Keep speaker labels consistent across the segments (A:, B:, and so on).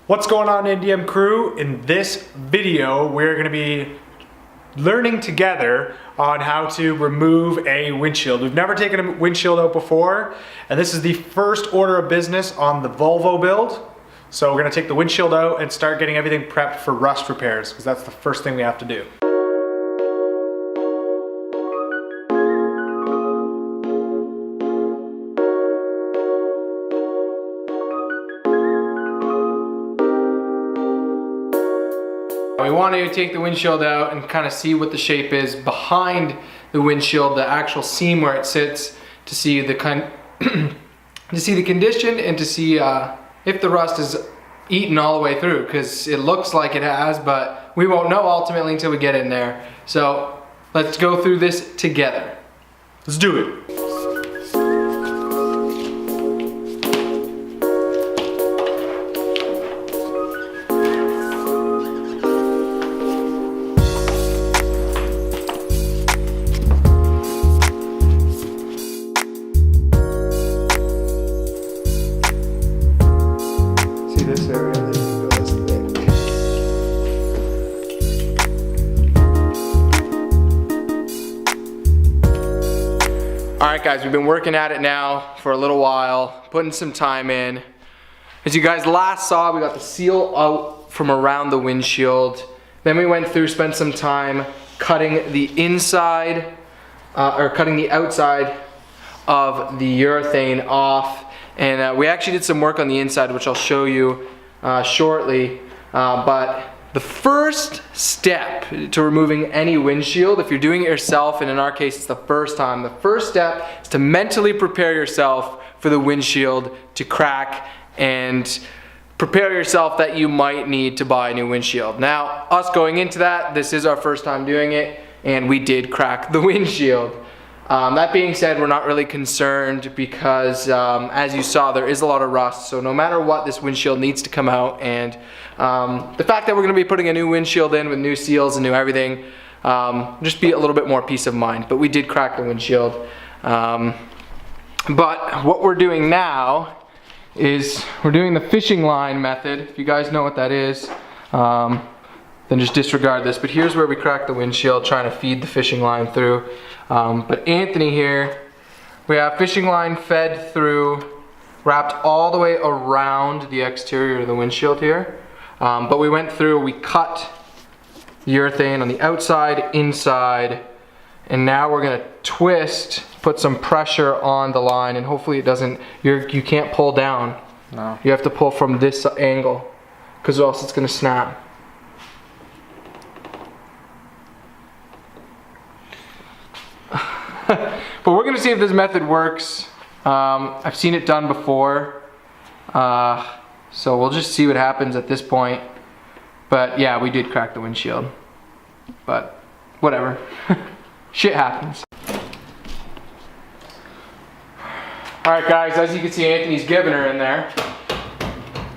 A: What's going on, NDM crew? In this video, we're going to be learning together on how to remove a windshield. We've never taken a windshield out before, and this is the first order of business on the Volvo build. So we're going to take the windshield out and start getting everything prepped for rust repairs, because that's the first thing we have to do. We want to take the windshield out and kind of see what the shape is behind the windshield, the actual seam where it sits, to see the condition and to see if the rust is eaten all the way through, because it looks like it has, but we won't know ultimately until we get in there. So let's go through this together. Let's do it. This area goes thick. Alright guys, we've been working at it now for a little while, putting some time in. As you guys last saw, we got the seal out from around the windshield. Then we went through, spent some time cutting the inside, or cutting the outside of the urethane off. And we actually did some work on the inside, which I'll show you shortly. But the first step to removing any windshield, if you're doing it yourself, and in our case it's the first time, the first step is to mentally prepare yourself for the windshield to crack and prepare yourself that you might need to buy a new windshield. Now, us going into that, this is our first time doing it, and we did crack the windshield. That being said, we're not really concerned because as you saw, there is a lot of rust, so no matter what, this windshield needs to come out, and the fact that we're going to be putting a new windshield in with new seals and new everything, just be a little bit more peace of mind. But we did crack the windshield. But what we're doing now is we're doing the fishing line method. If you guys know what that is, then just disregard this. But here's where we crack the windshield, trying to feed the fishing line through. But Anthony here, we have fishing line fed through, wrapped all the way around the exterior of the windshield here. But we went through, we cut the urethane on the outside, inside, and now we're gonna twist, put some pressure on the line, and hopefully it doesn't, you can't pull down. No. You have to pull from this angle, because or else it's gonna snap. But we're gonna see if this method works. I've seen it done before, so we'll just see what happens at this point. But yeah, we did crack the windshield, but whatever. Shit happens. Alright guys, as you can see, Anthony's giving her in there.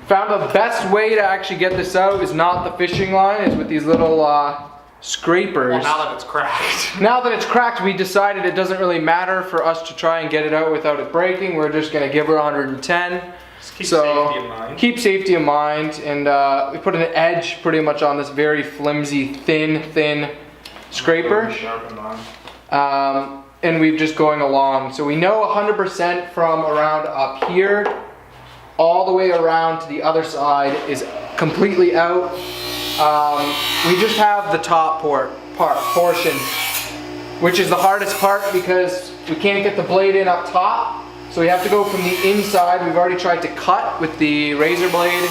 A: Found the best way to actually get this out is not the fishing line, is with these little scrapers.
B: Well, now that it's cracked.
A: Now that it's cracked, we decided it doesn't really matter for us to try and get it out without it breaking. We're just gonna give her 110.
B: Just keep safety in mind.
A: Keep safety in mind, and we put an edge pretty much on this very flimsy, thin scraper. And we've just going along. So we know 100% from around up here, all the way around to the other side is completely out. We just have the top portion, which is the hardest part because we can't get the blade in up top. So we have to go from the inside. We've already tried to cut with the razor blade.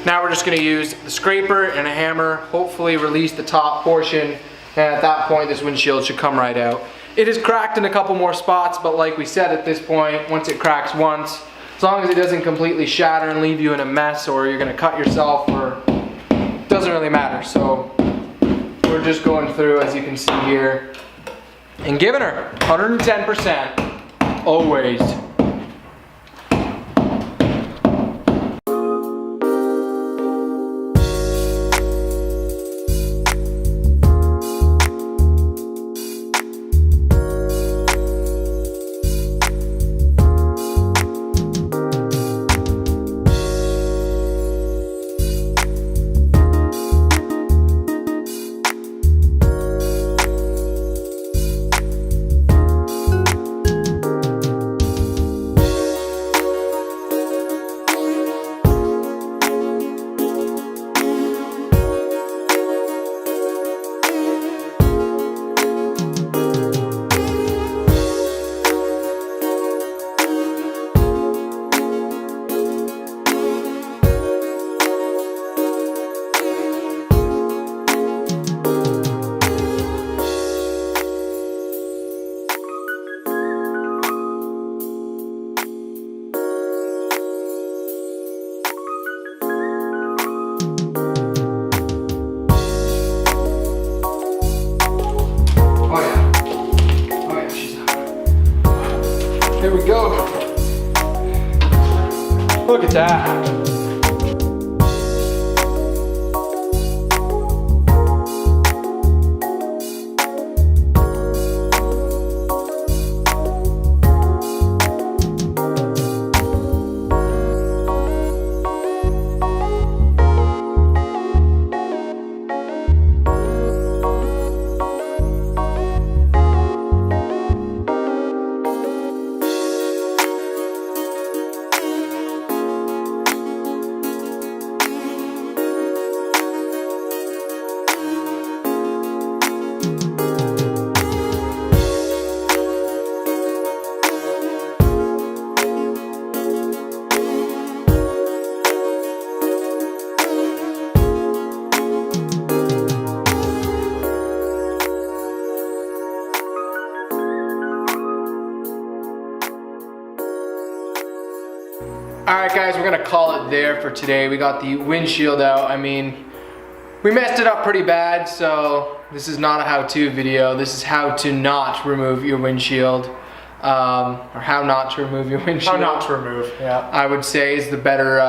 A: Now we're just gonna use the scraper and a hammer, hopefully release the top portion. And at that point, this windshield should come right out. It is cracked in a couple more spots, but like we said at this point, once it cracks once, as long as it doesn't completely shatter and leave you in a mess, or you're gonna cut yourself, or doesn't really matter. So we're just going through, as you can see here, and giving her 110%, always. attack. Alright guys, we're gonna call it there for today. We got the windshield out. I mean, we messed it up pretty bad, so this is not a how-to video. This is how to not remove your windshield. Or how not to remove your windshield.
B: How not to remove, yeah.
A: I would say is the better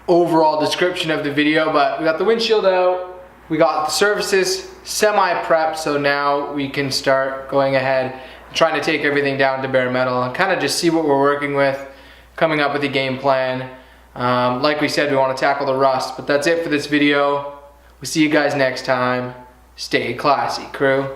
A: overall description of the video, but we got the windshield out. We got the surfaces semi-prepped, so now we can start going ahead and trying to take everything down to bare metal and kind of just see what we're working with. Coming up with a game plan. Like we said, we want to tackle the rust, but that's it for this video. We'll see you guys next time. Stay classy, crew.